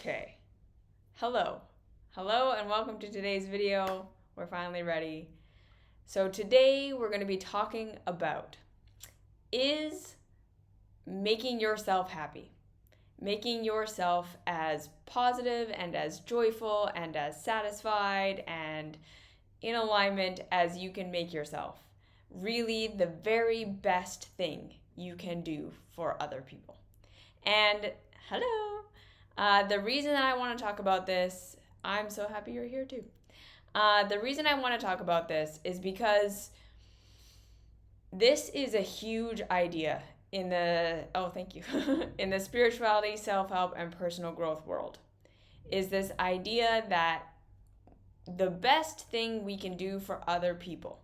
Okay. Hello. Hello and welcome to today's video. We're finally ready. So today we're going to be talking about is making yourself happy. Making yourself as positive and as joyful and as satisfied and in alignment as you can make yourself. Really the very best thing you can do for other people. And hello. The reason that I want to talk about this, I'm so happy you're here too. The reason I want to talk about this is because this is a huge idea in the, thank you, in the spirituality, self-help, and personal growth world. Is this idea that the best thing we can do for other people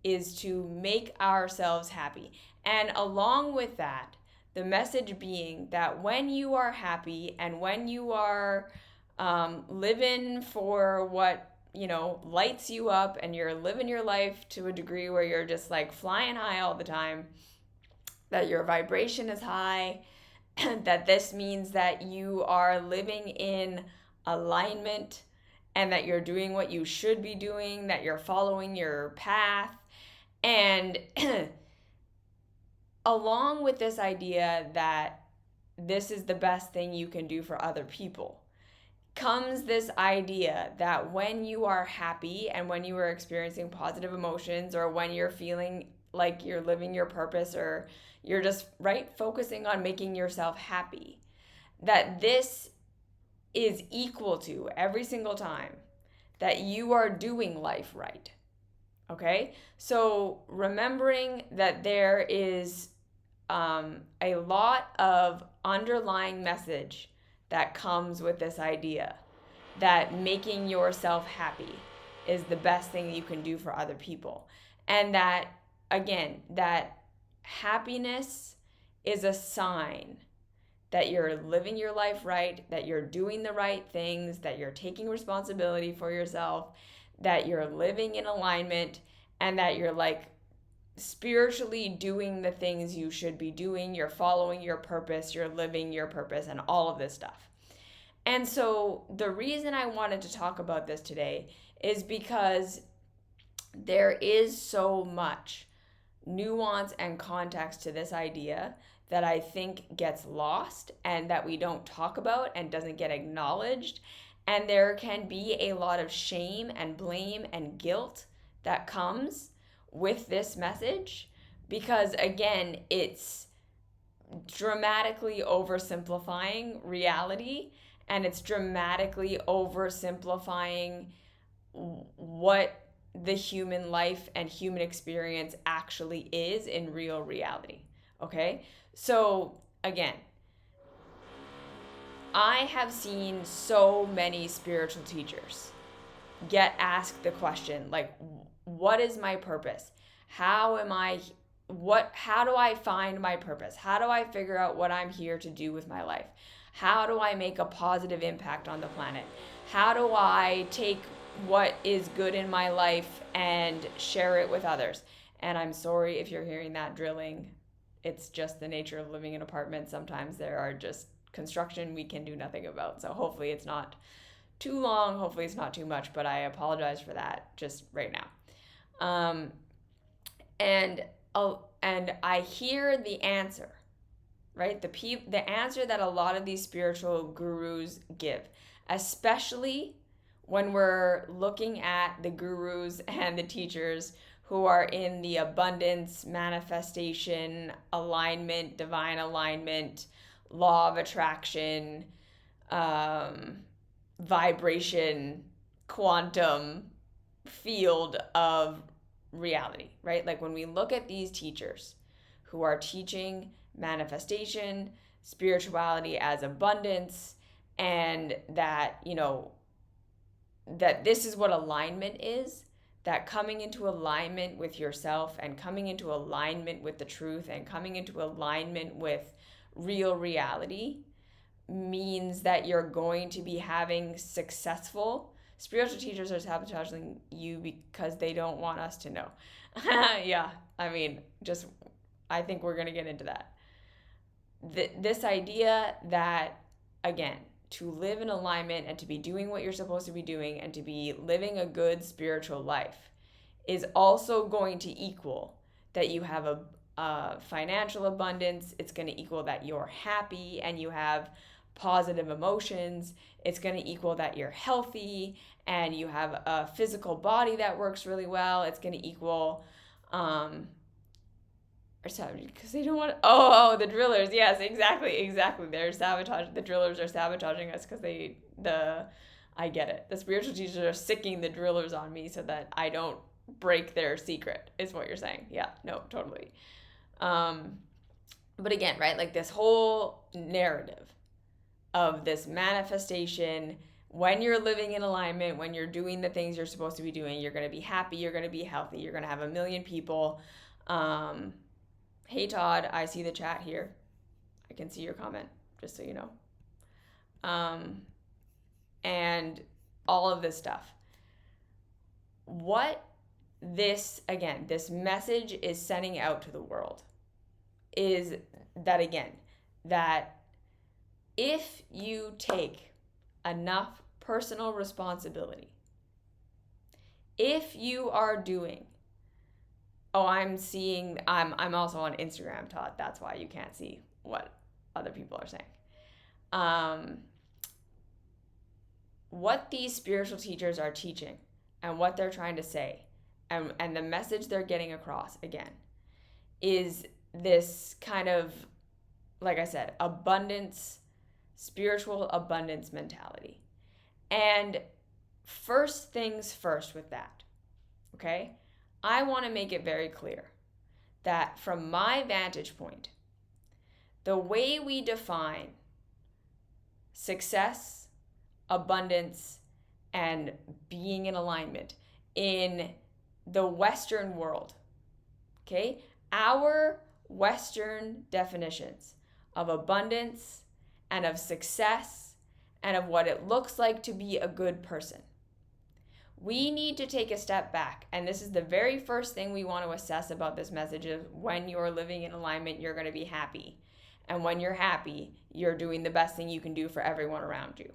is to make ourselves happy. And along with that, the message being that when you are happy and when you are living for what, lights you up and you're living your life to a degree where you're just like flying high all the time, that your vibration is high, that this means that you are living in alignment and that you're doing what you should be doing, that you're following your path. And along with this idea that this is the best thing you can do for other people comes this idea that when you are happy and when you are experiencing positive emotions, or when you're feeling like you're living your purpose, or you're just focusing on making yourself happy, that this is equal to every single time that you are doing life right. Okay? So remembering that there is a lot of underlying message that comes with this idea that making yourself happy is the best thing you can do for other people. And that, again, that happiness is a sign that you're living your life right, that you're doing the right things, that you're taking responsibility for yourself, that you're living in alignment, and that you're spiritually doing the things you should be doing. You're following your purpose, you're living your purpose, and all of this stuff. And so the reason I wanted to talk about this today is because there is so much nuance and context to this idea that I think gets lost and that we don't talk about and doesn't get acknowledged. And there can be a lot of shame and blame and guilt that comes with this message, because again, it's dramatically oversimplifying reality, and it's dramatically oversimplifying what the human life and human experience actually is in real reality. Okay? So again, I have seen so many spiritual teachers get asked the question, what is my purpose? How do I find my purpose? How do I figure out what I'm here to do with my life? How do I make a positive impact on the planet? How do I take what is good in my life and share it with others? And I'm sorry if you're hearing that drilling. It's just the nature of living in apartments. Sometimes there are just construction we can do nothing about. So hopefully it's not too long. Hopefully it's not too much, but I apologize for that just right now. And I hear the answer, right? The answer that a lot of these spiritual gurus give, especially when we're looking at the gurus and the teachers who are in the abundance, manifestation, alignment, divine alignment, law of attraction, vibration, quantum field of reality, right? When we look at these teachers who are teaching manifestation, spirituality as abundance, and that, that this is what alignment is, that coming into alignment with yourself and coming into alignment with the truth and coming into alignment with real reality means that you're going to be having successful. Spiritual teachers are sabotaging you because they don't want us to know. Yeah, I think we're going to get into that. This idea that, again, to live in alignment and to be doing what you're supposed to be doing and to be living a good spiritual life is also going to equal that you have a financial abundance. It's going to equal that you're happy and you have positive emotions. It's going to equal that you're healthy and you have a physical body that works really well. It's going to equal because they don't want the drillers. Yes, exactly. They're sabotaging. The drillers are sabotaging us because I get it. The spiritual teachers are sicking the drillers on me so that I don't break their secret, is what you're saying. Yeah, no, totally. But again, right, like this whole narrative of this manifestation, when you're living in alignment, when you're doing the things you're supposed to be doing, you're going to be happy, you're going to be healthy, you're going to have 1 million people. Hey Todd, I see the chat here. I can see your comment, just so you know. And all of this stuff. What this message is sending out to the world is that, again, that if you take enough personal responsibility, if you are doing, I'm also on Instagram, Todd, that's why you can't see what other people are saying. What these spiritual teachers are teaching and what they're trying to say and the message they're getting across, again, is this kind of, like I said, abundance, spiritual abundance mentality. And first things first with that, okay? I want to make it very clear that from my vantage point, the way we define success, abundance, and being in alignment in the Western world, okay? Our Western definitions of abundance and of success and of what it looks like to be a good person. We need to take a step back, and this is the very first thing we want to assess about this message of when you're living in alignment, you're going to be happy. And when you're happy, you're doing the best thing you can do for everyone around you.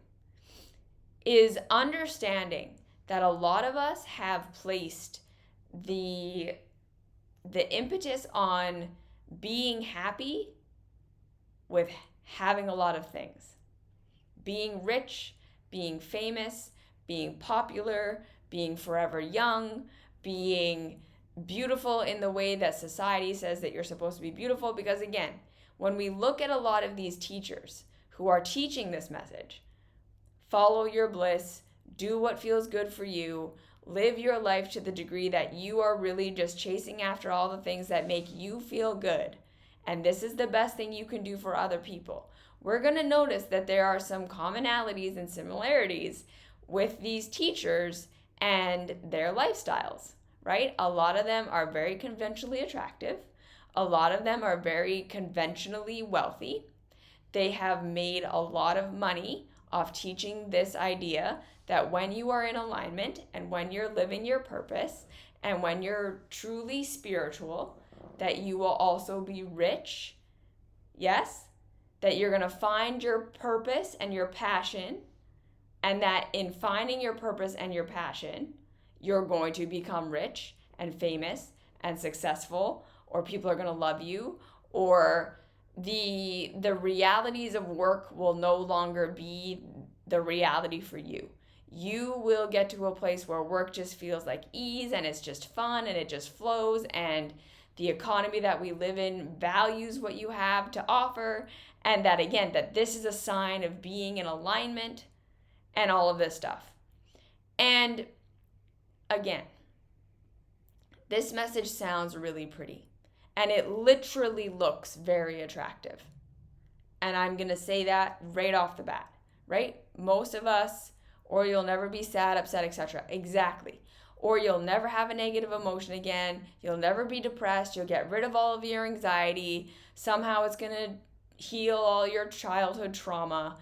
Is understanding that a lot of us have placed the impetus on being happy with having a lot of things. Being rich, being famous, being popular, being forever young, being beautiful in the way that society says that you're supposed to be beautiful. Because again, when we look at a lot of these teachers who are teaching this message, follow your bliss, do what feels good for you, live your life to the degree that you are really just chasing after all the things that make you feel good, and this is the best thing you can do for other people. We're going to notice that there are some commonalities and similarities with these teachers and their lifestyles, right? A lot of them are very conventionally attractive. A lot of them are very conventionally wealthy. They have made a lot of money off teaching this idea that when you are in alignment and when you're living your purpose and when you're truly spiritual, that you will also be rich. Yes, that you're going to find your purpose and your passion, and that in finding your purpose and your passion, you're going to become rich and famous and successful, or people are going to love you, or the realities of work will no longer be the reality for you. You will get to a place where work just feels like ease and it's just fun and it just flows, and the economy that we live in values what you have to offer, and that again, that this is a sign of being in alignment and all of this stuff. And again, this message sounds really pretty and it literally looks very attractive. And I'm going to say that right off the bat, right? Most of us, or you'll never be sad, upset, etc. Exactly. Or you'll never have a negative emotion again. You'll never be depressed. You'll get rid of all of your anxiety. Somehow it's going to heal all your childhood trauma.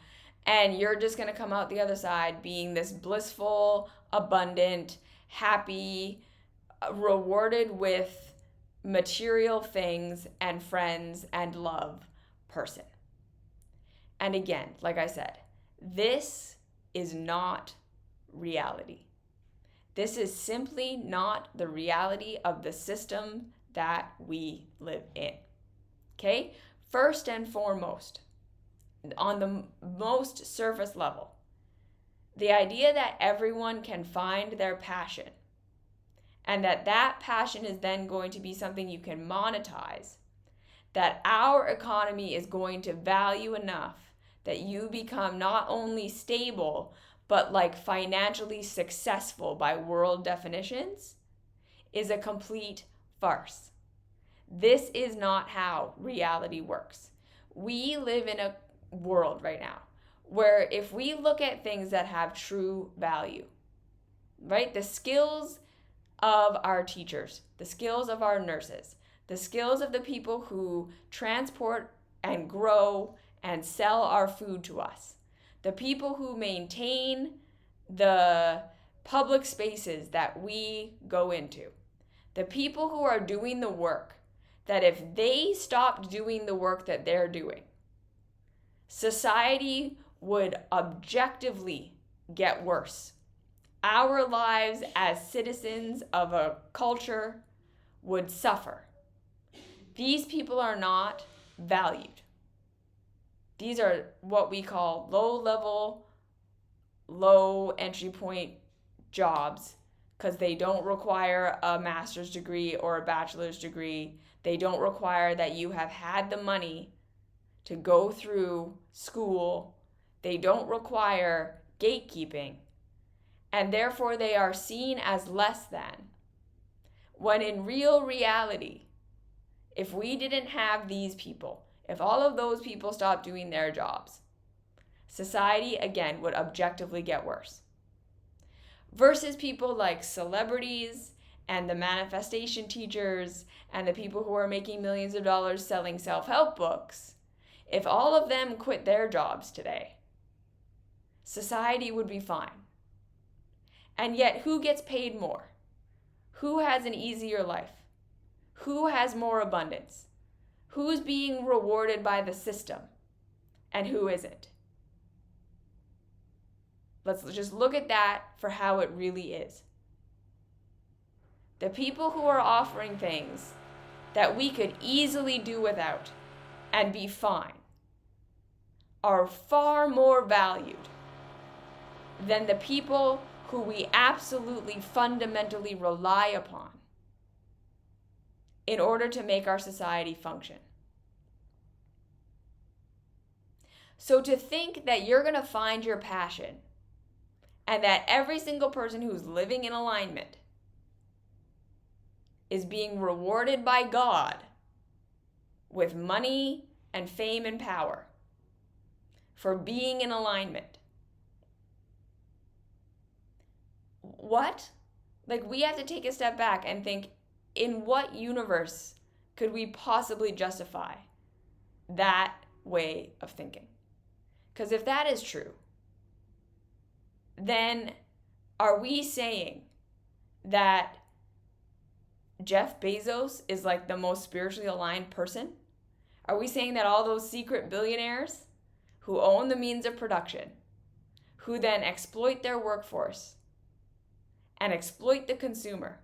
And you're just going to come out the other side being this blissful, abundant, happy, rewarded with material things and friends and love person. And again, like I said, This is not reality. This is simply not the reality of the system that we live in. Okay? First and foremost, on the most surface level, the idea that everyone can find their passion and that passion is then going to be something you can monetize, that our economy is going to value enough that you become not only stable, but like financially successful by world definitions, is a complete farce. This is not how reality works. We live in a world right now where if we look at things that have true value, right? The skills of our teachers, the skills of our nurses, the skills of the people who transport and grow and sell our food to us, the people who maintain the public spaces that we go into, the people who are doing the work, that if they stopped doing the work that they're doing, society would objectively get worse. Our lives as citizens of a culture would suffer. These people are not valued. These are what we call low-level, low entry point jobs because they don't require a master's degree or a bachelor's degree. They don't require that you have had the money to go through school. They don't require gatekeeping. And therefore they are seen as less than. When in real reality, if we didn't have these people, if all of those people stopped doing their jobs, society again would objectively get worse. Versus people like celebrities and the manifestation teachers and the people who are making millions of dollars selling self-help books, if all of them quit their jobs today, society would be fine. And yet, who gets paid more? Who has an easier life? Who has more abundance? Who's being rewarded by the system? And who isn't? Let's just look at that for how it really is. The people who are offering things that we could easily do without and be fine are far more valued than the people who we absolutely fundamentally rely upon in order to make our society function. So to think that you're going to find your passion and that every single person who's living in alignment is being rewarded by God with money and fame and power for being in alignment. What? Like, we have to take a step back and think, in what universe could we possibly justify that way of thinking? Because if that is true, then are we saying that Jeff Bezos is like the most spiritually aligned person? Are we saying that all those secret billionaires who own the means of production, who then exploit their workforce and exploit the consumer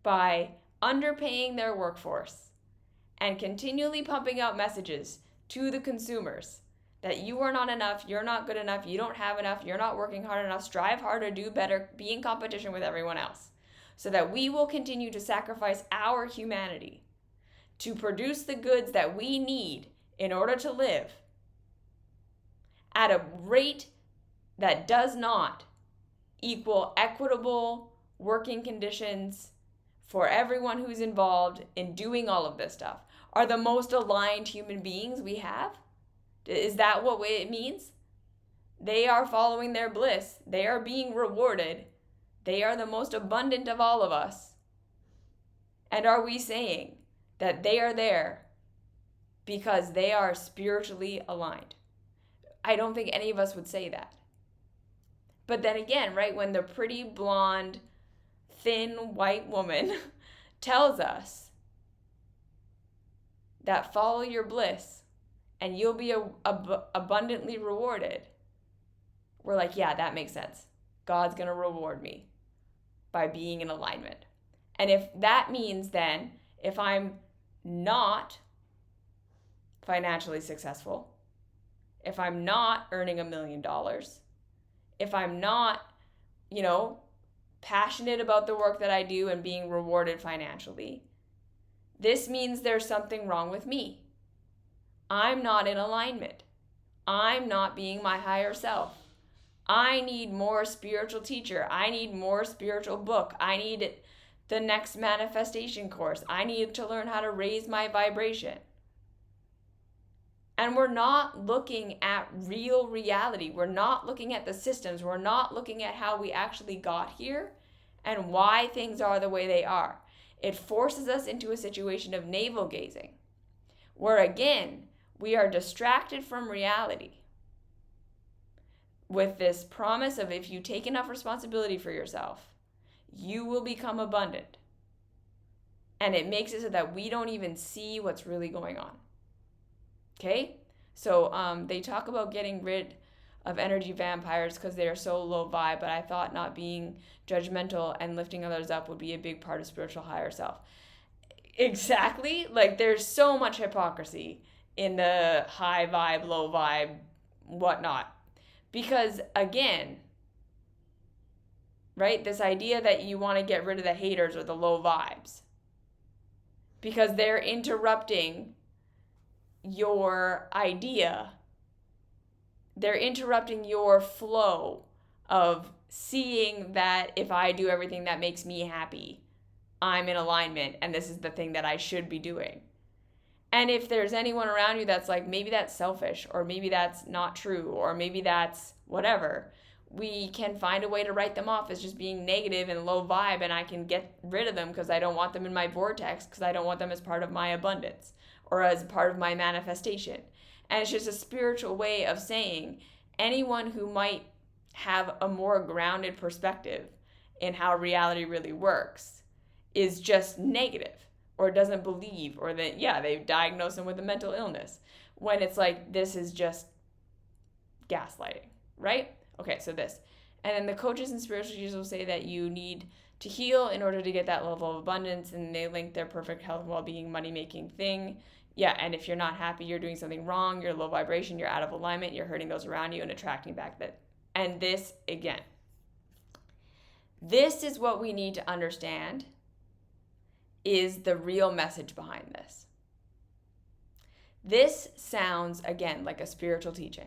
by underpaying their workforce and continually pumping out messages to the consumers that you are not enough, you're not good enough, you don't have enough, you're not working hard enough, strive harder, do better, be in competition with everyone else, so that we will continue to sacrifice our humanity to produce the goods that we need in order to live at a rate that does not equal equitable working conditions for everyone who's involved in doing all of this stuff, are the most aligned human beings we have? Is that what it means? They are following their bliss. They are being rewarded. They are the most abundant of all of us. And are we saying that they are there because they are spiritually aligned? I don't think any of us would say that. But then again, right, when the pretty blonde, thin white woman tells us that follow your bliss and you'll be abundantly rewarded, we're like, yeah, that makes sense. God's going to reward me by being in alignment. And if that means then, if I'm not financially successful, if I'm not earning $1 million, if I'm not, passionate about the work that I do and being rewarded financially, this means there's something wrong with me. I'm not in alignment. I'm not being my higher self. I need more spiritual teacher. I need more spiritual book. I need the next manifestation course. I need to learn how to raise my vibration. And we're not looking at real reality. We're not looking at the systems. We're not looking at how we actually got here and why things are the way they are. It forces us into a situation of navel gazing, where again, we are distracted from reality with this promise of if you take enough responsibility for yourself, you will become abundant. And it makes it so that we don't even see what's really going on. Okay? So they talk about getting rid of energy vampires because they are so low vibe, but I thought not being judgmental and lifting others up would be a big part of spiritual higher self. Exactly. Like there's so much hypocrisy in the high vibe, low vibe, whatnot. Because again, right, this idea that you want to get rid of the haters or the low vibes because they're interrupting your idea. They're interrupting your flow of seeing that if I do everything that makes me happy, I'm in alignment and this is the thing that I should be doing. And if there's anyone around you that's like, maybe that's selfish, or maybe that's not true, or maybe that's whatever, we can find a way to write them off as just being negative and low vibe, and I can get rid of them because I don't want them in my vortex, because I don't want them as part of my abundance or as part of my manifestation. And it's just a spiritual way of saying anyone who might have a more grounded perspective in how reality really works is just negative or doesn't believe, or that, they've diagnosed them with a mental illness, when it's like, this is just gaslighting, right? Okay, so this. And then the coaches and spiritual teachers will say that you need to heal in order to get that level of abundance, and they link their perfect health, well-being, money-making thing. Yeah, and if you're not happy, you're doing something wrong, you're low vibration, you're out of alignment, you're hurting those around you and attracting back that. And this, again, this is what we need to understand is the real message behind this. This sounds, again, like a spiritual teaching.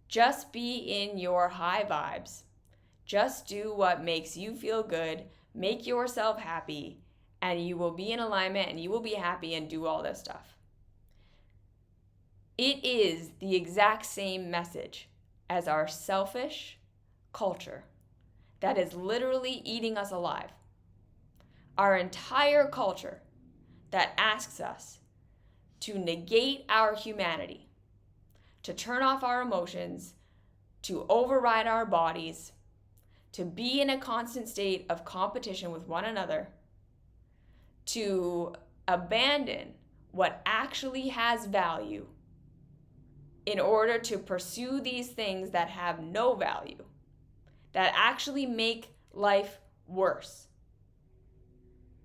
Just be in your high vibes. Just do what makes you feel good. Make yourself happy, and you will be in alignment, and you will be happy and do all this stuff. It is the exact same message as our selfish culture that is literally eating us alive. Our entire culture that asks us to negate our humanity, to turn off our emotions, to override our bodies, to be in a constant state of competition with one another, to abandon what actually has value in order to pursue these things that have no value, that actually make life worse.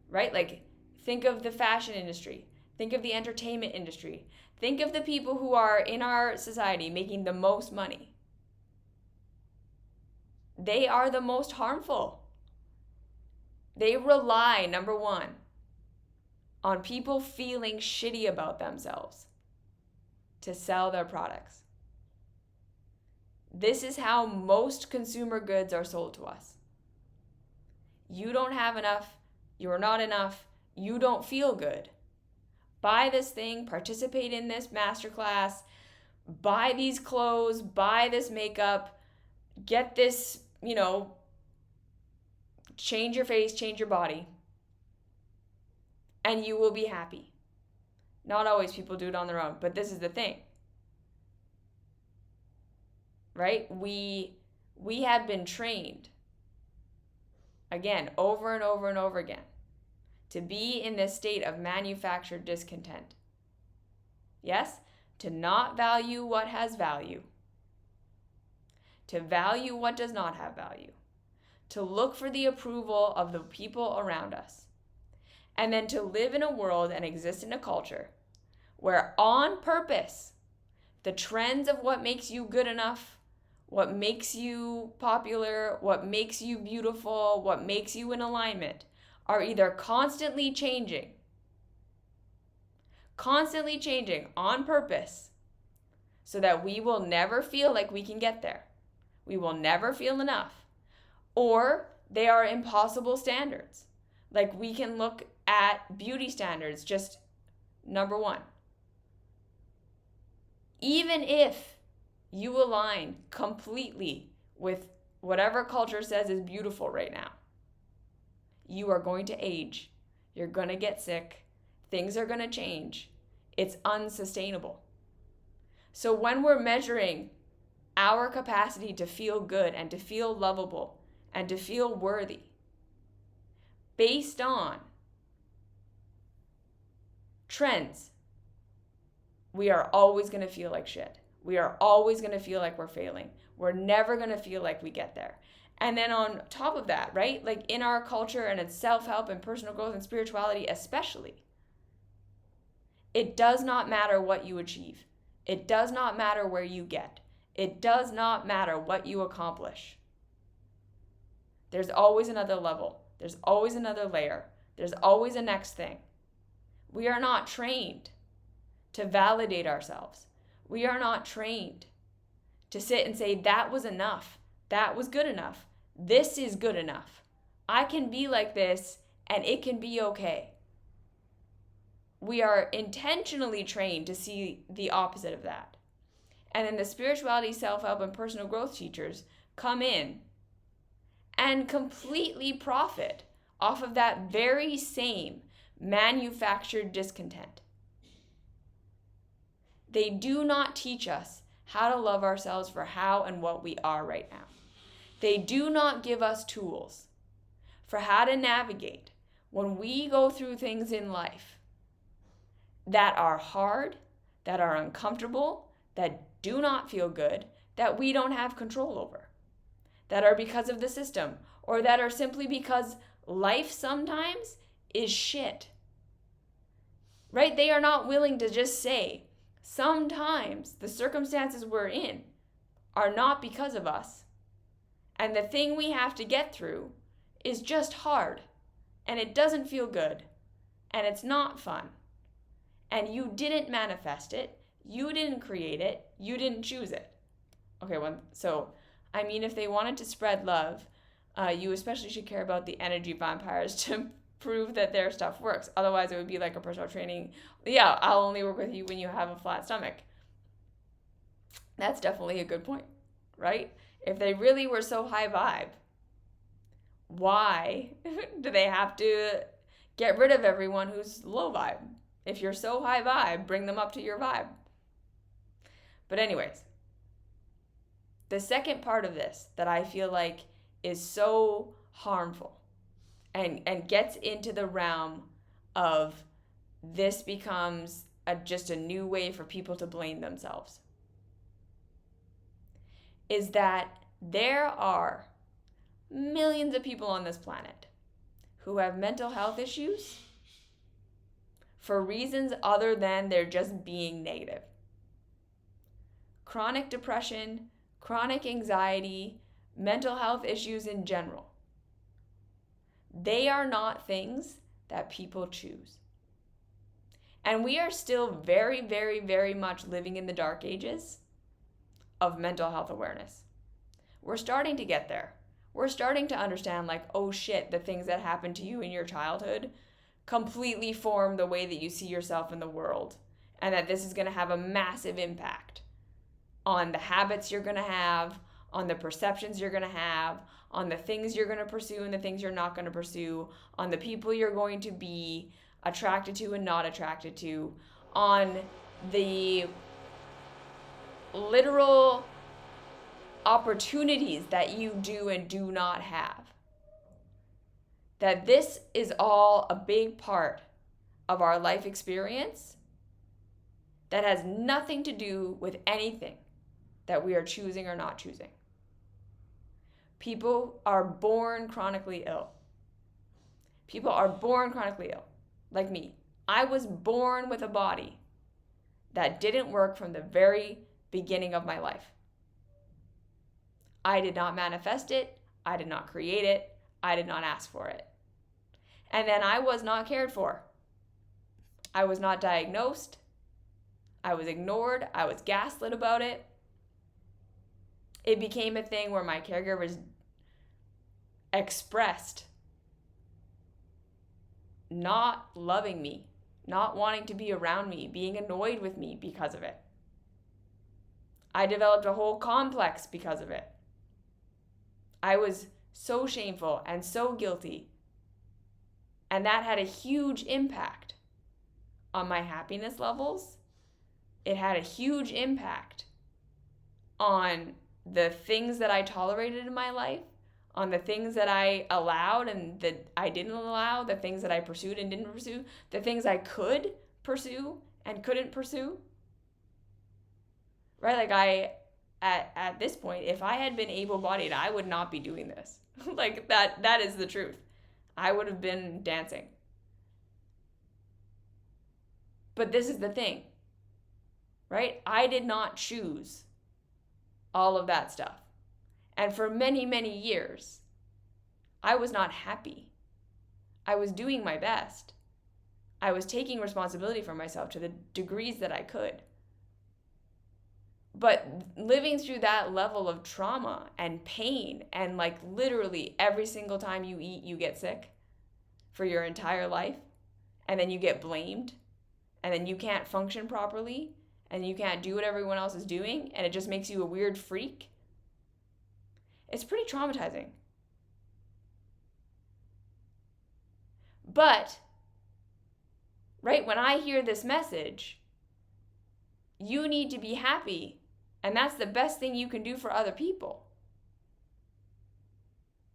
Right? Like, think of the fashion industry. Think of the entertainment industry. Think of the people who are in our society making the most money. They are the most harmful. They rely, number one, on people feeling shitty about themselves to sell their products. This is how most consumer goods are sold to us. You don't have enough. You're not enough. You don't feel good. Buy this thing, participate in this masterclass, buy these clothes, buy this makeup, get this, change your face, change your body, and you will be happy. Not always, people do it on their own, but this is the thing. Right? We have been trained, again, over and over and over again, to be in this state of manufactured discontent. Yes? To not value what has value. to value what does not have value, to look for the approval of the people around us, and then to live in a world and exist in a culture where on purpose, the trends of what makes you good enough, what makes you popular, what makes you beautiful, what makes you in alignment are either constantly changing on purpose so that we will never feel like we can get there. We will never feel enough. Or they are impossible standards. Like we can look at beauty standards, just number one. Even if you align completely with whatever culture says is beautiful right now, you are going to age. You're going to get sick. Things are going to change. It's unsustainable. So when we're measuring our capacity to feel good and to feel lovable and to feel worthy based on trends, we are always going to feel like shit. We are always going to feel like we're failing. We're never going to feel like we get there. And then on top of that, right? Like in our culture and in self-help and personal growth and spirituality especially, it does not matter what you achieve. It does not matter where you get. It does not matter what you accomplish. There's always another level. There's always another layer. There's always a next thing. We are not trained to validate ourselves. We are not trained to sit and say, that was enough. That was good enough. This is good enough. I can be like this and it can be okay. We are intentionally trained to see the opposite of that. And then the spirituality, self-help, and personal growth teachers come in and completely profit off of that very same manufactured discontent. They do not teach us how to love ourselves for how and what we are right now. They do not give us tools for how to navigate when we go through things in life that are hard, that are uncomfortable, that do not feel good, that we don't have control over, that are because of the system, or that are simply because life sometimes is shit. Right? They are not willing to just say, sometimes the circumstances we're in are not because of us, and the thing we have to get through is just hard, and it doesn't feel good, and it's not fun. And you didn't manifest it, you didn't create it, you didn't choose it. Okay, if they wanted to spread love, you especially should care about the energy vampires to prove that their stuff works. Otherwise, it would be like a personal training. Yeah, I'll only work with you when you have a flat stomach. That's definitely a good point, right? If they really were so high vibe, why do they have to get rid of everyone who's low vibe? If you're so high vibe, bring them up to your vibe. But anyways, the second part of this that I feel like is so harmful and gets into the realm of this becomes just a new way for people to blame themselves is that there are millions of people on this planet who have mental health issues for reasons other than they're just being negative. Chronic depression, chronic anxiety, mental health issues in general. They are not things that people choose. And we are still very, very, very much living in the dark ages of mental health awareness. We're starting to get there. We're starting to understand like, oh shit, the things that happened to you in your childhood completely form the way that you see yourself in the world, and that this is going to have a massive impact on the habits you're going to have, on the perceptions you're going to have, on the things you're going to pursue and the things you're not going to pursue, on the people you're going to be attracted to and not attracted to, on the literal opportunities that you do and do not have. That this is all a big part of our life experience that has nothing to do with anything that we are choosing or not choosing. People are born chronically ill. People are born chronically ill, like me. I was born with a body that didn't work from the very beginning of my life. I did not manifest it. I did not create it. I did not ask for it. And then I was not cared for. I was not diagnosed. I was ignored. I was gaslit about it. It became a thing where my caregivers expressed not loving me, not wanting to be around me, being annoyed with me because of it. I developed a whole complex because of it. I was so shameful and so guilty. And that had a huge impact on my happiness levels. It had a huge impact on the things that I tolerated in my life, on the things that I allowed and that I didn't allow, the things that I pursued and didn't pursue, the things I could pursue and couldn't pursue. Right? Like at this point, if I had been able-bodied, I would not be doing this. Like that is the truth. I would have been dancing. But this is the thing, right? I did not choose all of that stuff. And for many, many years, I was not happy. I was doing my best. I was taking responsibility for myself to the degrees that I could. But living through that level of trauma and pain, and like literally every single time you eat, you get sick for your entire life, and then you get blamed, and then you can't function properly, and you can't do what everyone else is doing, and it just makes you a weird freak. It's pretty traumatizing. But, right, when I hear this message, you need to be happy, and that's the best thing you can do for other people.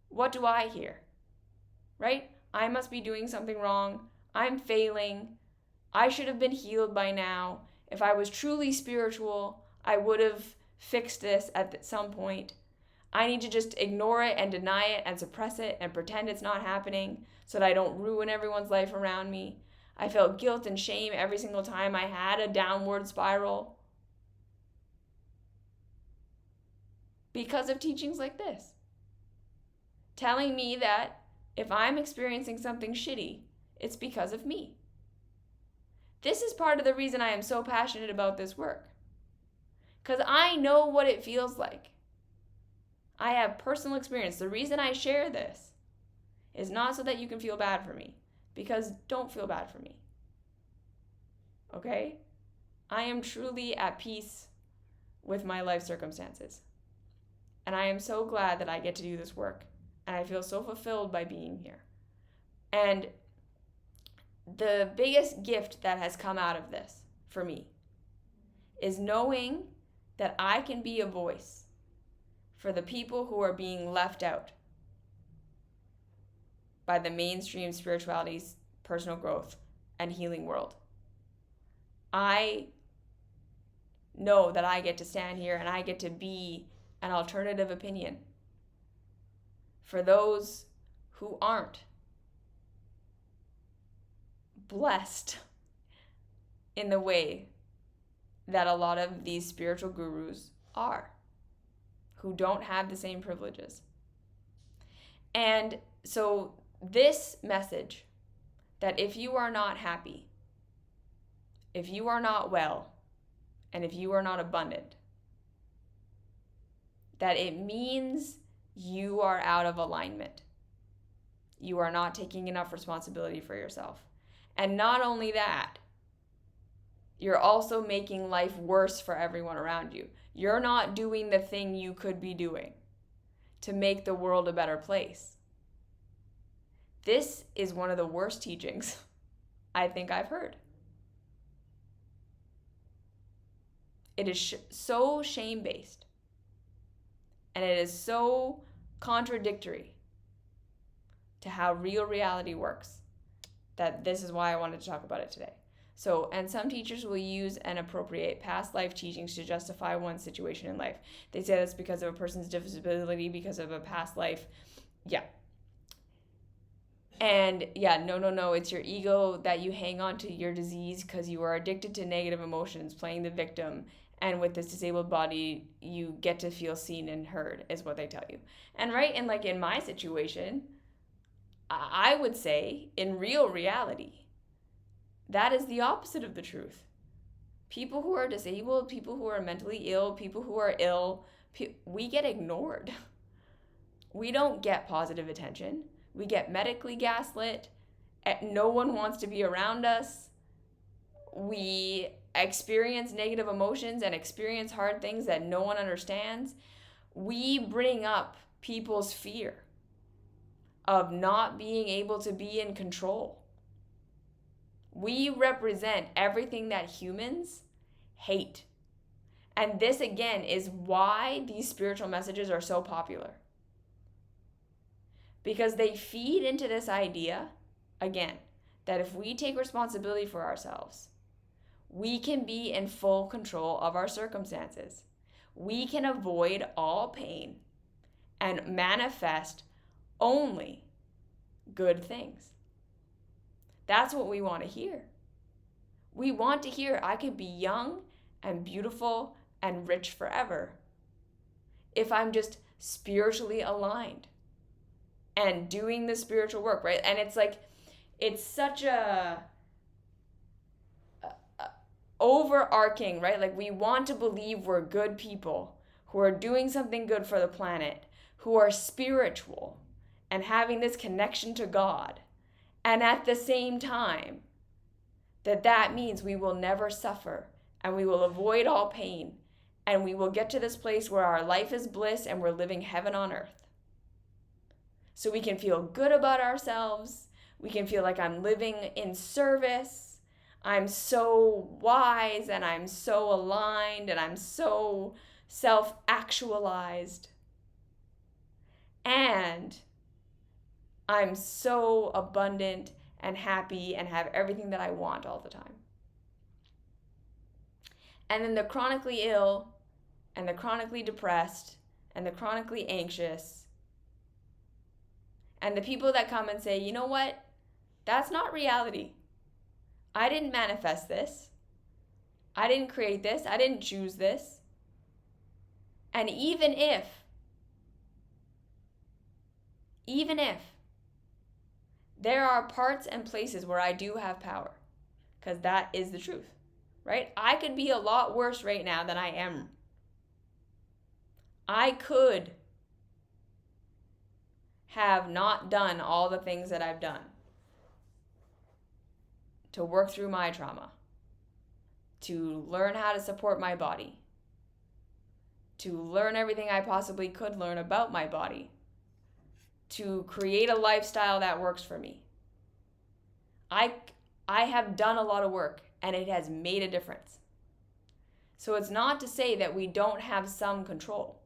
What do I hear? Right? I must be doing something wrong. I'm failing. I should have been healed by now. If I was truly spiritual, I would have fixed this at some point. I need to just ignore it and deny it and suppress it and pretend it's not happening so that I don't ruin everyone's life around me. I felt guilt and shame every single time I had a downward spiral because of teachings like this, telling me that if I'm experiencing something shitty, it's because of me. This is part of the reason I am so passionate about this work, because I know what it feels like. I have personal experience. The reason I share this is not so that you can feel bad for me, because don't feel bad for me. Okay? I am truly at peace with my life circumstances. And I am so glad that I get to do this work. And I feel so fulfilled by being here. And the biggest gift that has come out of this for me is knowing that I can be a voice for the people who are being left out by the mainstream spirituality's personal growth and healing world. I know that I get to stand here and I get to be an alternative opinion for those who aren't blessed in the way that a lot of these spiritual gurus are, who don't have the same privileges. And so this message that if you are not happy, if you are not well, and if you are not abundant, that it means you are out of alignment. You are not taking enough responsibility for yourself. And not only that, you're also making life worse for everyone around you. You're not doing the thing you could be doing to make the world a better place. This is one of the worst teachings I think I've heard. It is so shame-based. And it is so contradictory to how real reality works that this is why I wanted to talk about it today. So, and some teachers will use and appropriate past life teachings to justify one situation in life. They say that's because of a person's disability, because of a past life. Yeah. And yeah, no, it's your ego that you hang on to your disease because you are addicted to negative emotions, playing the victim. And with this disabled body, you get to feel seen and heard, is what they tell you. And right, and like in my situation, I would say in real reality, that is the opposite of the truth. People who are disabled, people who are mentally ill, people who are ill, we get ignored. We don't get positive attention. We get medically gaslit. No one wants to be around us. We experience negative emotions and experience hard things that no one understands. We bring up people's fear of not being able to be in control. We represent everything that humans hate. And this, again, is why these spiritual messages are so popular. Because they feed into this idea, again, that if we take responsibility for ourselves, we can be in full control of our circumstances. We can avoid all pain and manifest only good things. That's what we want to hear. We want to hear, I could be young and beautiful and rich forever if I'm just spiritually aligned and doing the spiritual work, right? And it's like, it's such a overarching, right? Like, we want to believe we're good people who are doing something good for the planet, who are spiritual and having this connection to God. And at the same time, that means we will never suffer and we will avoid all pain and we will get to this place where our life is bliss and we're living heaven on earth. So we can feel good about ourselves. We can feel like I'm living in service. I'm so wise and I'm so aligned and I'm so self-actualized. And I'm so abundant and happy and have everything that I want all the time. And then the chronically ill and the chronically depressed and the chronically anxious and the people that come and say, you know what? That's not reality. I didn't manifest this. I didn't create this. I didn't choose this. And even if there are parts and places where I do have power, because that is the truth, right? I could be a lot worse right now than I am. I could have not done all the things that I've done to work through my trauma, to learn how to support my body, to learn everything I possibly could learn about my body, to create a lifestyle that works for me. I have done a lot of work and it has made a difference. So it's not to say that we don't have some control.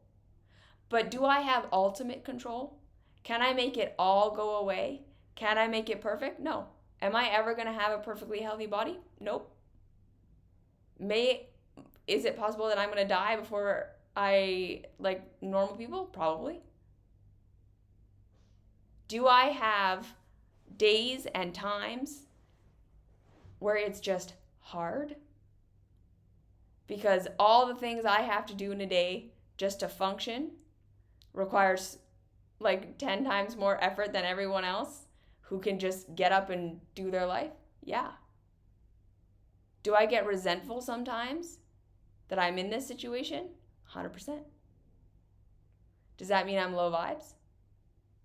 But do I have ultimate control? Can I make it all go away? Can I make it perfect? No. Am I ever going to have a perfectly healthy body? Nope. Is it possible that I'm going to die before I like normal people? Probably. Do I have days and times where it's just hard? Because all the things I have to do in a day just to function requires like 10 times more effort than everyone else who can just get up and do their life? Yeah. Do I get resentful sometimes that I'm in this situation? 100%. Does that mean I'm low vibes?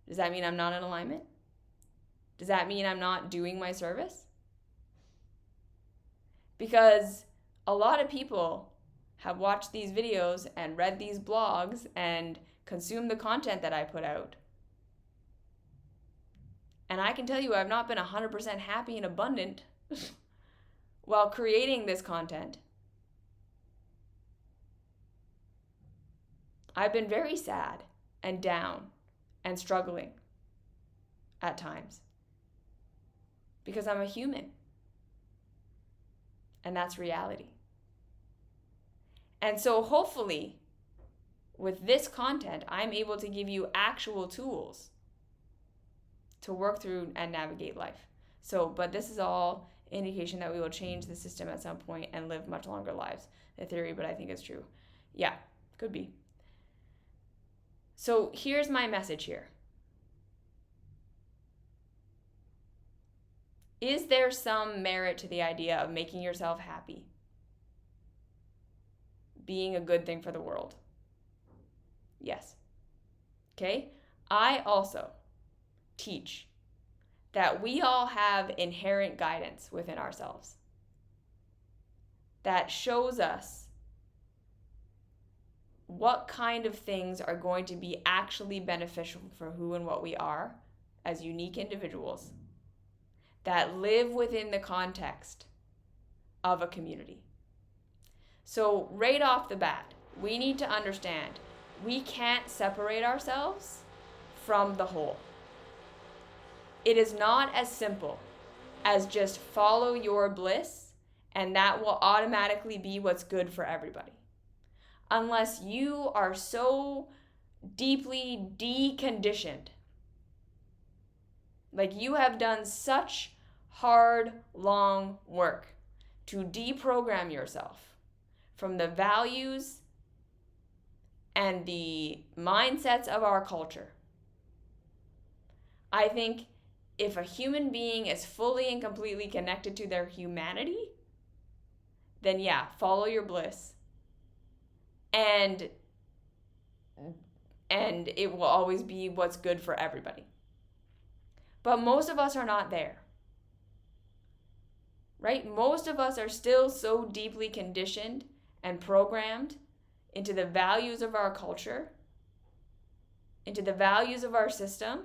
Does that mean I'm not in alignment? Does that mean I'm not doing my service? Because a lot of people have watched these videos and read these blogs and consumed the content that I put out. And I can tell you I've not been 100% happy and abundant while creating this content. I've been very sad and down and struggling at times because I'm a human. And that's reality. And so hopefully, with this content, I'm able to give you actual tools to work through and navigate life. But this is all indication that we will change the system at some point and live much longer lives. A theory, but I think it's true. Yeah, could be. So here's my message here. Is there some merit to the idea of making yourself happy being a good thing for the world? Yes. Okay? I also teach that we all have inherent guidance within ourselves that shows us what kind of things are going to be actually beneficial for who and what we are as unique individuals that live within the context of a community. So right off the bat, we need to understand we can't separate ourselves from the whole. It is not as simple as just follow your bliss and that will automatically be what's good for everybody. Unless you are so deeply deconditioned, like you have done such hard, long work to deprogram yourself from the values and the mindsets of our culture. I think if a human being is fully and completely connected to their humanity, then yeah, follow your bliss. And it will always be what's good for everybody. But most of us are not there. Right? Most of us are still so deeply conditioned and programmed into the values of our culture, into the values of our system,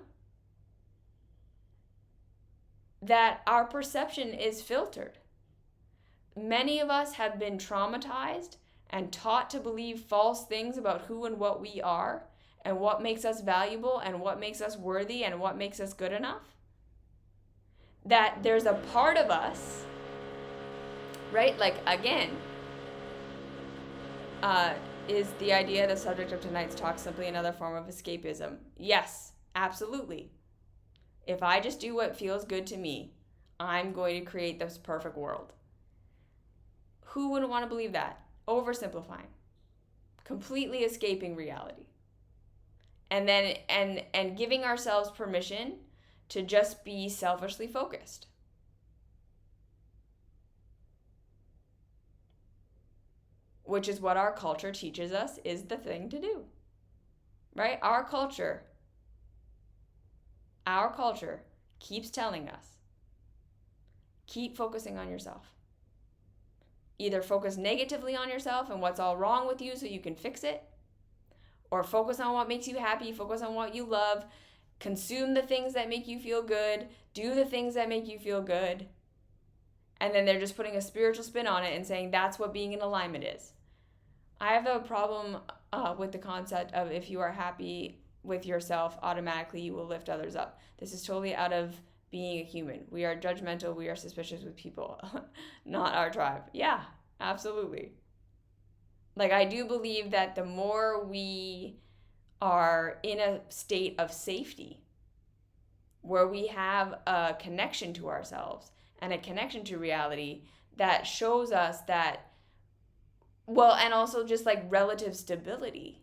that our perception is filtered. Many of us have been traumatized and taught to believe false things about who and what we are and what makes us valuable and what makes us worthy and what makes us good enough. That there's a part of us, right? Like, again, is the idea the subject of tonight's talk simply another form of escapism? Yes, absolutely. If I just do what feels good to me, I'm going to create this perfect world. Who wouldn't want to believe that? Oversimplifying. Completely escaping reality. And then and giving ourselves permission to just be selfishly focused. Which is what our culture teaches us is the thing to do. Right? Our culture keeps telling us, keep focusing on yourself. Either focus negatively on yourself and what's all wrong with you so you can fix it, or focus on what makes you happy, focus on what you love, consume the things that make you feel good, do the things that make you feel good. And then they're just putting a spiritual spin on it and saying that's what being in alignment is. I have a problem with the concept of if you are happy with yourself, automatically you will lift others up. This is totally out of being a human. We are judgmental, we are suspicious with people, not our tribe. Yeah, absolutely. Like, I do believe that the more we are in a state of safety, where we have a connection to ourselves and a connection to reality that shows us that, well, and also just like relative stability,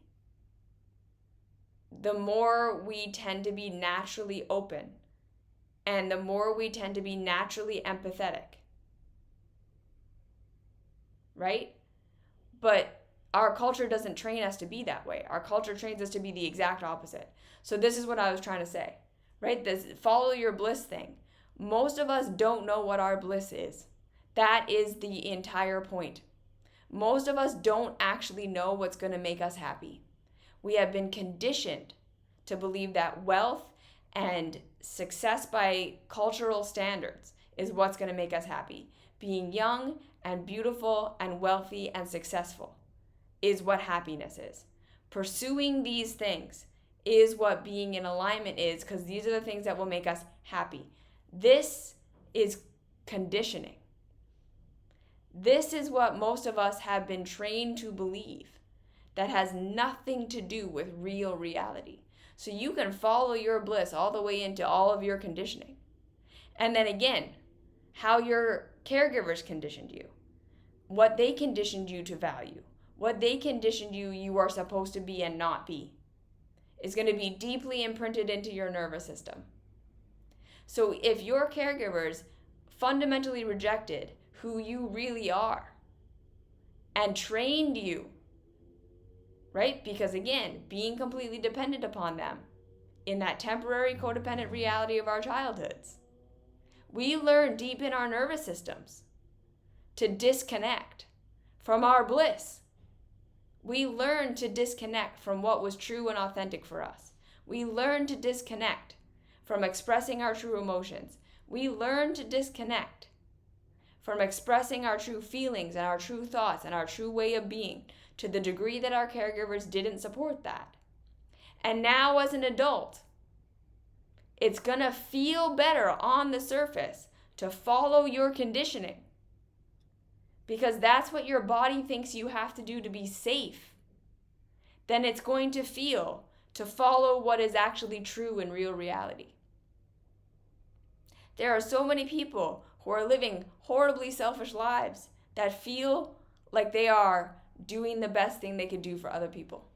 the more we tend to be naturally open and the more we tend to be naturally empathetic. Right? But our culture doesn't train us to be that way. Our culture trains us to be the exact opposite. So this is what I was trying to say, right? This follow your bliss thing. Most of us don't know what our bliss is. That is the entire point. Most of us don't actually know what's going to make us happy. We have been conditioned to believe that wealth and success by cultural standards is what's going to make us happy. Being young and beautiful and wealthy and successful is what happiness is. Pursuing these things is what being in alignment is, because these are the things that will make us happy. This is conditioning. This is what most of us have been trained to believe. That has nothing to do with real reality. So you can follow your bliss all the way into all of your conditioning. And then again, how your caregivers conditioned you, what they conditioned you to value, what they conditioned you are supposed to be and not be, is going to be deeply imprinted into your nervous system. So if your caregivers fundamentally rejected who you really are and trained you, right? Because again, being completely dependent upon them in that temporary codependent reality of our childhoods, we learn deep in our nervous systems to disconnect from our bliss. We learn to disconnect from what was true and authentic for us. We learn to disconnect from expressing our true emotions. We learn to disconnect from expressing our true feelings and our true thoughts and our true way of being to the degree that our caregivers didn't support that. And now as an adult, it's going to feel better on the surface to follow your conditioning, because that's what your body thinks you have to do to be safe. Then it's going to feel to follow what is actually true in real reality. There are so many people who are living horribly selfish lives that feel like they are doing the best thing they could do for other people.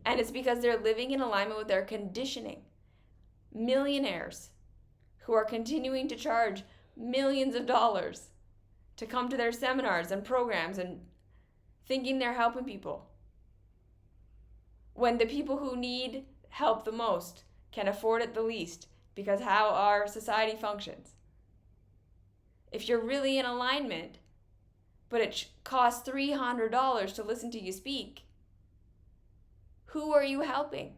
And it's because they're living in alignment with their conditioning. Millionaires who are continuing to charge millions of dollars to come to their seminars and programs and thinking they're helping people, when the people who need help the most can afford it the least, because how our society functions. If you're really in alignment, but it costs $300 to listen to you speak, who are you helping?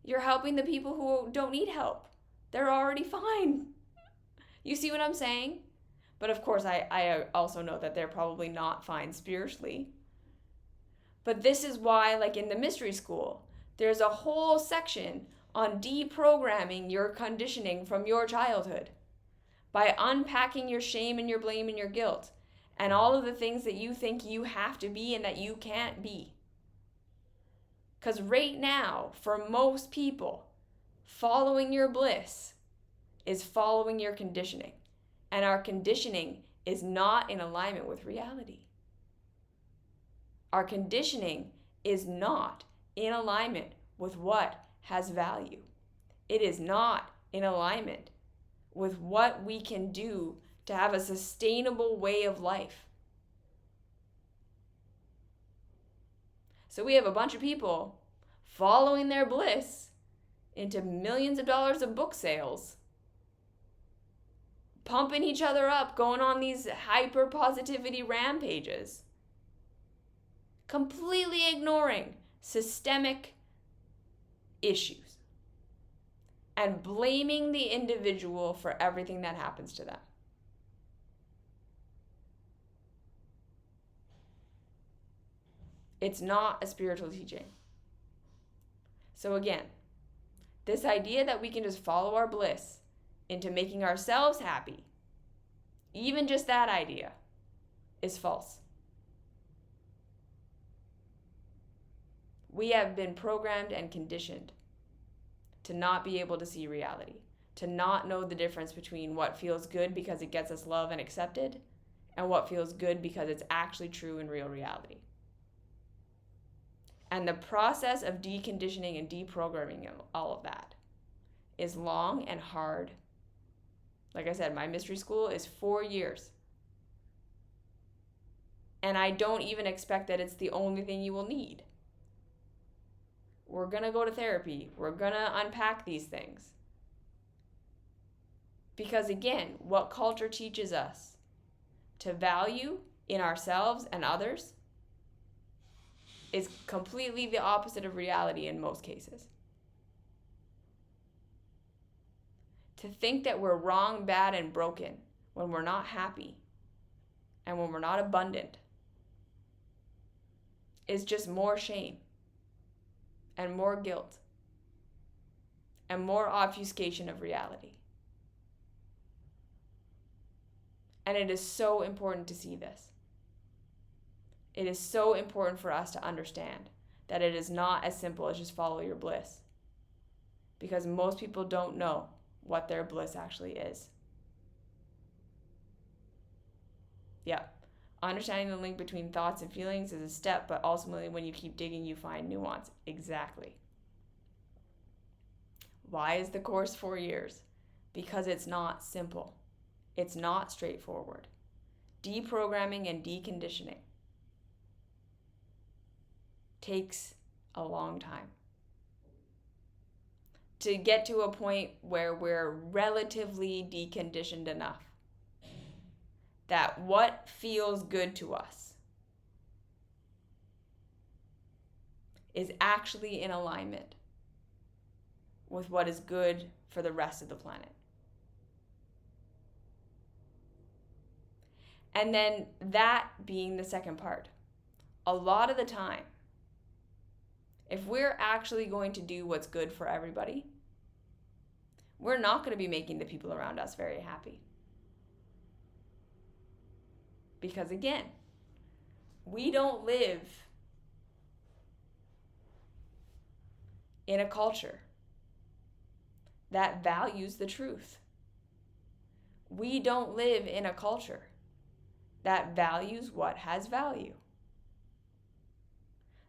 You're helping the people who don't need help. They're already fine. You see what I'm saying? But of course, I also know that they're probably not fine spiritually. But this is why, like in the mystery school, there's a whole section on deprogramming your conditioning from your childhood by unpacking your shame and your blame and your guilt and all of the things that you think you have to be and that you can't be. Because right now, for most people, following your bliss is following your conditioning. And our conditioning is not in alignment with reality. Our conditioning is not in alignment with what has value. It is not in alignment with what we can do to have a sustainable way of life. So we have a bunch of people following their bliss into millions of dollars of book sales, pumping each other up, going on these hyper positivity rampages, completely ignoring systemic issues and blaming the individual for everything that happens to them. It's not a spiritual teaching. So again, this idea that we can just follow our bliss into making ourselves happy, even just that idea, is false. We have been programmed and conditioned to not be able to see reality, to not know the difference between what feels good because it gets us love and accepted and what feels good because it's actually true in real reality. And the process of deconditioning and deprogramming all of that is long and hard. Like I said, my mystery school is 4 years. And I don't even expect that it's the only thing you will need. We're going to go to therapy. We're going to unpack these things. Because again, what culture teaches us to value in ourselves and others is completely the opposite of reality in most cases. To think that we're wrong, bad, and broken when we're not happy and when we're not abundant is just more shame and more guilt and more obfuscation of reality. And it is so important to see this. It is so important for us to understand that it is not as simple as just follow your bliss. Because most people don't know what their bliss actually is. Yeah. Understanding the link between thoughts and feelings is a step, but ultimately when you keep digging, you find nuance. Exactly. Why is the course 4 years? Because it's not simple. It's not straightforward. Deprogramming and deconditioning takes a long time. To get to a point where we're relatively deconditioned enough that what feels good to us is actually in alignment with what is good for the rest of the planet. And then that being the second part. A lot of the time, if we're actually going to do what's good for everybody, we're not going to be making the people around us very happy. Because again, we don't live in a culture that values the truth. We don't live in a culture that values what has value.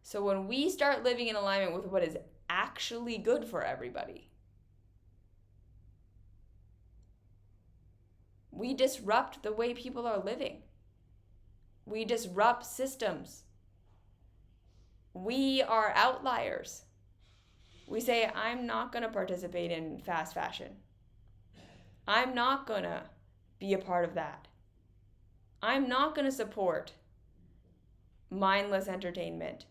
So when we start living in alignment with what is actually good for everybody, we disrupt the way people are living. We disrupt systems. We are outliers. We say, I'm not going to participate in fast fashion. I'm not going to be a part of that. I'm not going to support mindless entertainment.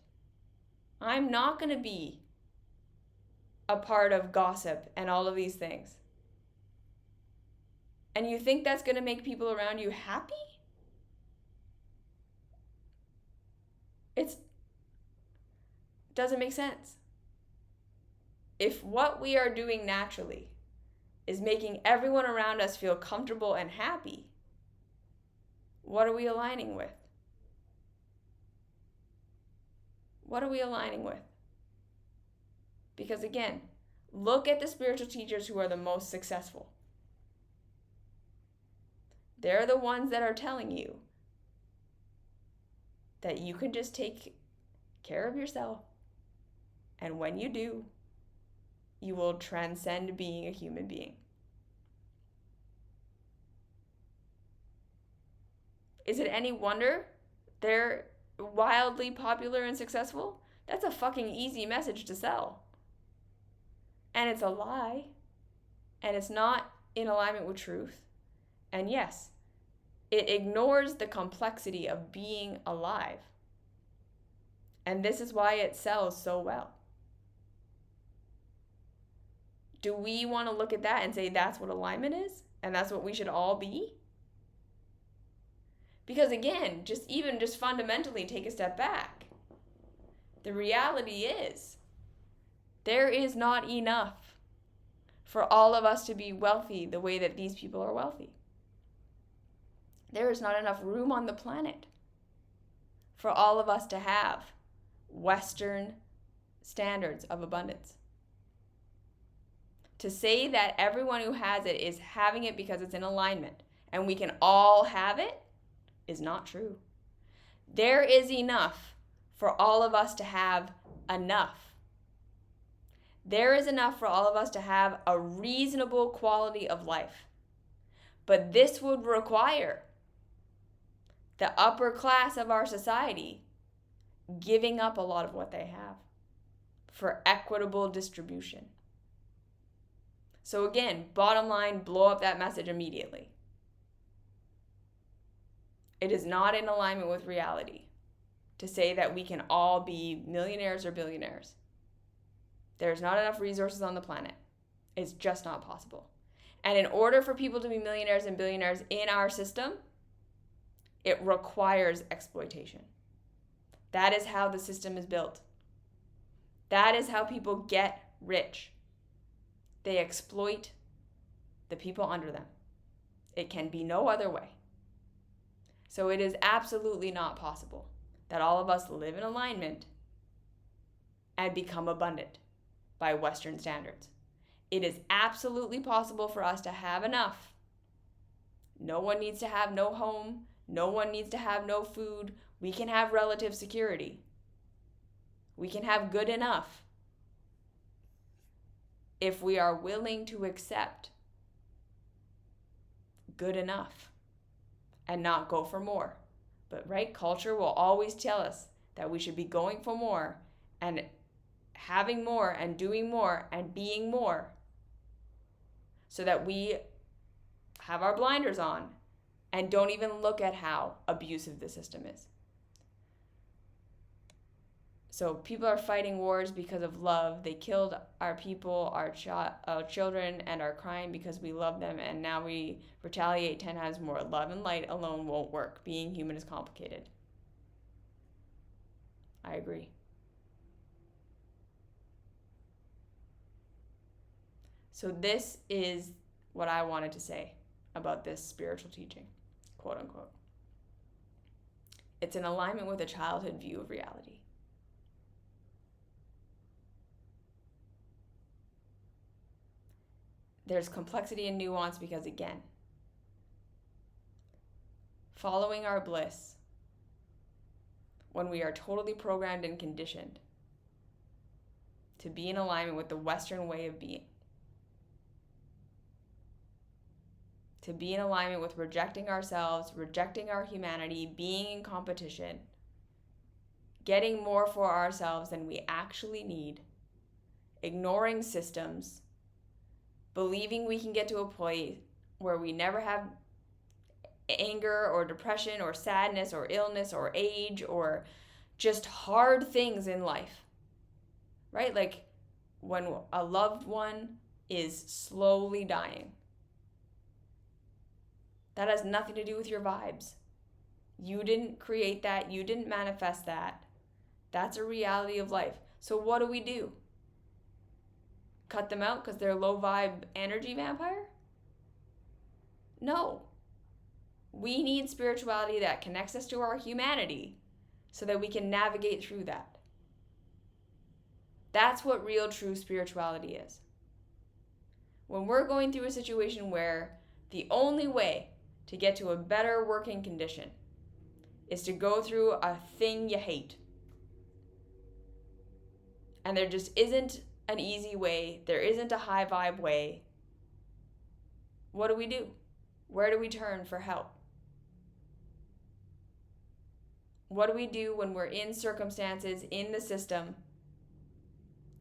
I'm not going to be a part of gossip and all of these things. And you think that's going to make people around you happy? It doesn't make sense. If what we are doing naturally is making everyone around us feel comfortable and happy, what are we aligning with? What are we aligning with? Because again, look at the spiritual teachers who are the most successful. They're the ones that are telling you that you can just take care of yourself. And when you do, you will transcend being a human being. Is it any wonder they're wildly popular and successful? That's a fucking easy message to sell. And it's a lie. And it's not in alignment with truth. And yes, it ignores the complexity of being alive. And this is why it sells so well. Do we want to look at that and say that's what alignment is? And that's what we should all be? Because again, just fundamentally take a step back. The reality is, there is not enough for all of us to be wealthy the way that these people are wealthy. There is not enough room on the planet for all of us to have Western standards of abundance. To say that everyone who has it is having it because it's in alignment and we can all have it is not true. There is enough for all of us to have enough. There is enough for all of us to have a reasonable quality of life. But this would require the upper class of our society giving up a lot of what they have for equitable distribution. So again, bottom line, blow up that message immediately. It is not in alignment with reality to say that we can all be millionaires or billionaires. There's not enough resources on the planet. It's just not possible. And in order for people to be millionaires and billionaires in our system, it requires exploitation. That is how the system is built. That is how people get rich. They exploit the people under them. It can be no other way. So it is absolutely not possible that all of us live in alignment and become abundant by Western standards. It is absolutely possible for us to have enough. No one needs to have no home. No one needs to have no food. We can have relative security. We can have good enough if we are willing to accept good enough and not go for more. But right, culture will always tell us that we should be going for more and having more and doing more and being more, so that we have our blinders on and don't even look at how abusive the system is. So people are fighting wars because of love. They killed our people, our children, and are crying because we love them, and now we retaliate 10 times more. Love and light alone won't work. Being human is complicated. I agree. So this is what I wanted to say about this spiritual teaching, quote unquote. It's in alignment with a childhood view of reality. There's complexity and nuance because, again, following our bliss, when we are totally programmed and conditioned to be in alignment with the Western way of being, to be in alignment with rejecting ourselves, rejecting our humanity, being in competition, getting more for ourselves than we actually need, ignoring systems, believing we can get to a point where we never have anger or depression or sadness or illness or age or just hard things in life, right? Like when a loved one is slowly dying. That has nothing to do with your vibes. You didn't create that. You didn't manifest that. That's a reality of life. So what do? Cut them out because they're low vibe energy vampire? No. We need spirituality that connects us to our humanity so that we can navigate through that. That's what real true spirituality is. When we're going through a situation where the only way to get to a better working condition is to go through a thing you hate, and there just isn't an easy way, there isn't a high vibe way, what do? Where do we turn for help? What do we do when we're in circumstances in the system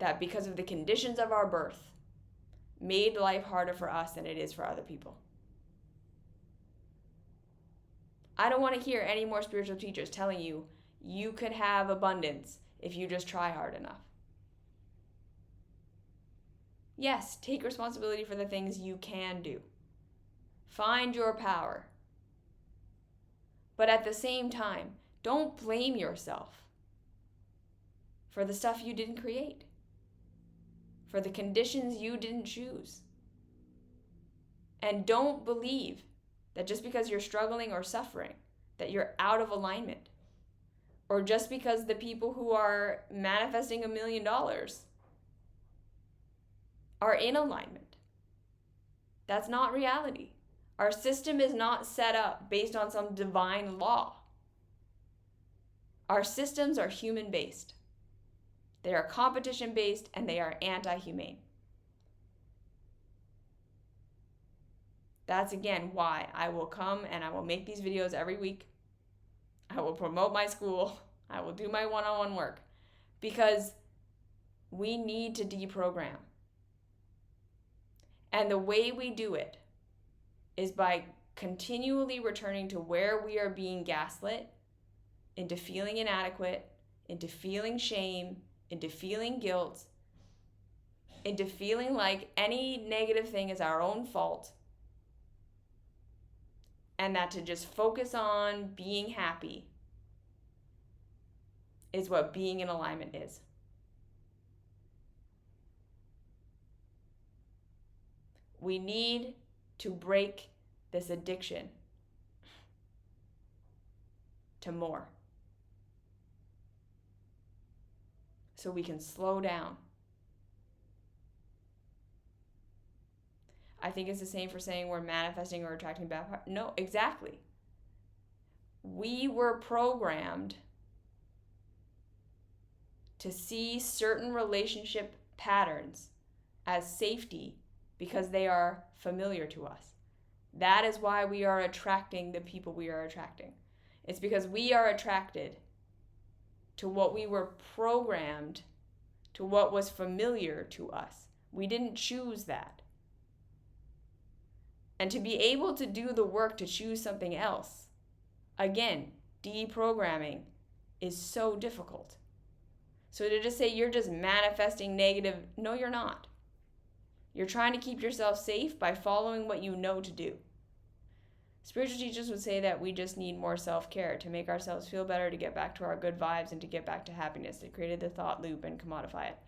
that, because of the conditions of our birth, made life harder for us than it is for other people? I don't want to hear any more spiritual teachers telling you you could have abundance if you just try hard enough. Yes, take responsibility for the things you can do. Find your power. But at the same time, don't blame yourself for the stuff you didn't create, for the conditions you didn't choose. And don't believe that just because you're struggling or suffering, that you're out of alignment. Or just because the people who are manifesting $1 million are in alignment. That's not reality. Our system is not set up based on some divine law. Our systems are human-based. They are competition-based, and they are anti-humane. That's, again, why I will come and I will make these videos every week. I will promote my school. I will do my one-on-one work. Because we need to deprogram. And the way we do it is by continually returning to where we are being gaslit, into feeling inadequate, into feeling shame, into feeling guilt, into feeling like any negative thing is our own fault, and that to just focus on being happy is what being in alignment is. We need to break this addiction to more. So we can slow down. I think it's the same for saying we're manifesting or attracting bad. No, exactly. We were programmed to see certain relationship patterns as safety because they are familiar to us. That is why we are attracting the people we are attracting. It's because we are attracted to what we were programmed, to what was familiar to us. We didn't choose that. And to be able to do the work to choose something else, again, deprogramming is so difficult. So to just say you're just manifesting negative, no, you're not. You're trying to keep yourself safe by following what you know to do. Spiritual teachers would say that we just need more self-care to make ourselves feel better, to get back to our good vibes, and to get back to happiness. They created the thought loop and commodify it.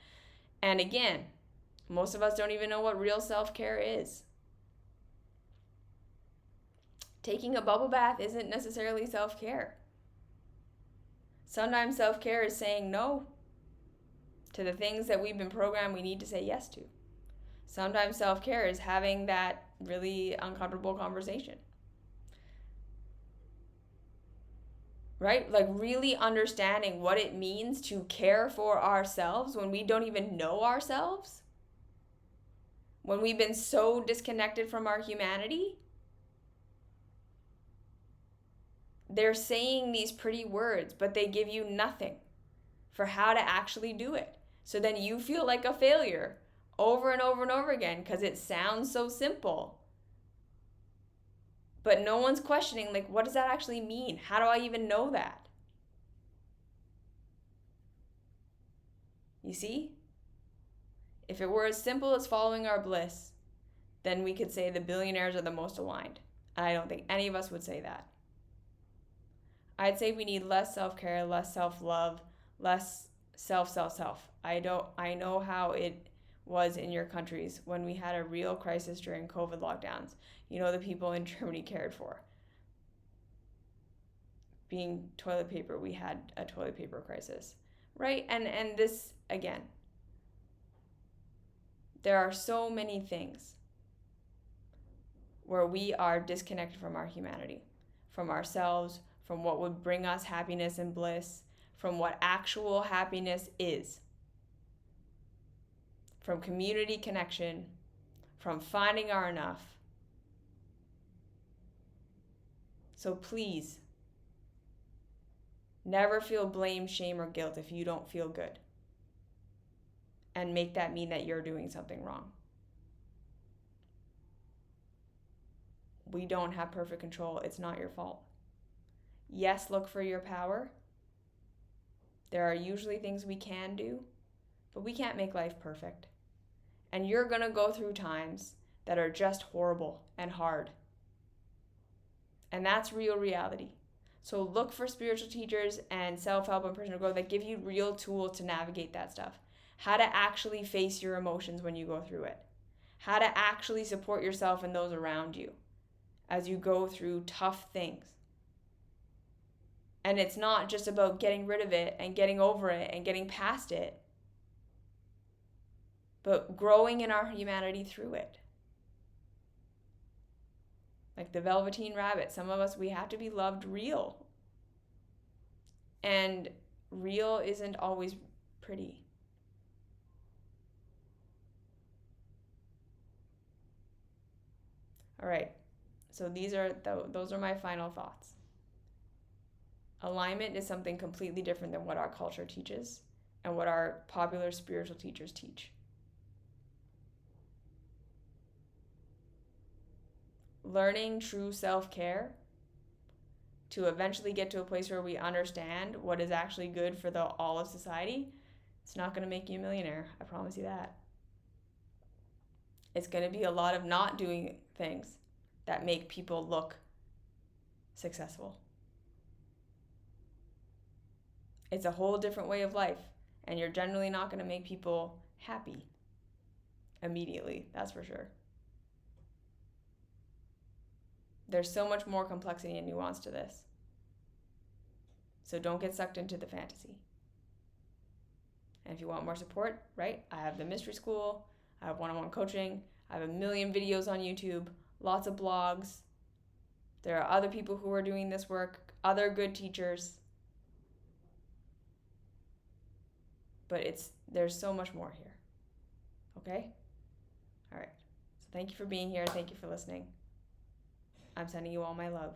And again, most of us don't even know what real self-care is. Taking a bubble bath isn't necessarily self-care. Sometimes self-care is saying no to the things that we've been programmed we need to say yes to. Sometimes self-care is having that really uncomfortable conversation. Right? Like really understanding what it means to care for ourselves when we don't even know ourselves. When we've been so disconnected from our humanity. They're saying these pretty words, but they give you nothing for how to actually do it. So then you feel like a failure over and over and over again because it sounds so simple. But no one's questioning, like, what does that actually mean? How do I even know that? You see? If it were as simple as following our bliss, then we could say the billionaires are the most aligned. And I don't think any of us would say that. I'd say we need less self-care, less self-love, less self. I know how it was in your countries when we had a real crisis during COVID lockdowns. You know, the people in Germany cared for. Being toilet paper, we had a toilet paper crisis, right? And this, again, there are so many things where we are disconnected from our humanity, from ourselves, from what would bring us happiness and bliss, from what actual happiness is, from community connection, from finding our enough. So please, never feel blame, shame, or guilt if you don't feel good. And make that mean that you're doing something wrong. We don't have perfect control. It's not your fault. Yes, look for your power. There are usually things we can do, but we can't make life perfect. And you're going to go through times that are just horrible and hard. And that's real reality. So look for spiritual teachers and self-help and personal growth that give you real tools to navigate that stuff. How to actually face your emotions when you go through it. How to actually support yourself and those around you as you go through tough things. And it's not just about getting rid of it and getting over it and getting past it, but growing in our humanity through it. Like the Velveteen Rabbit, some of us, we have to be loved real. And real isn't always pretty. All right, so those are my final thoughts. Alignment is something completely different than what our culture teaches and what our popular spiritual teachers teach. Learning true self-care to eventually get to a place where we understand what is actually good for all of society, it's not going to make you a millionaire. I promise you that. It's going to be a lot of not doing things that make people look successful. It's a whole different way of life, and you're generally not going to make people happy immediately, that's for sure. There's so much more complexity and nuance to this. So don't get sucked into the fantasy. And if you want more support, right, I have the mystery school, I have one-on-one coaching, I have a million videos on YouTube, lots of blogs. There are other people who are doing this work, other good teachers. But there's so much more here. Okay? All right. So thank you for being here. Thank you for listening. I'm sending you all my love.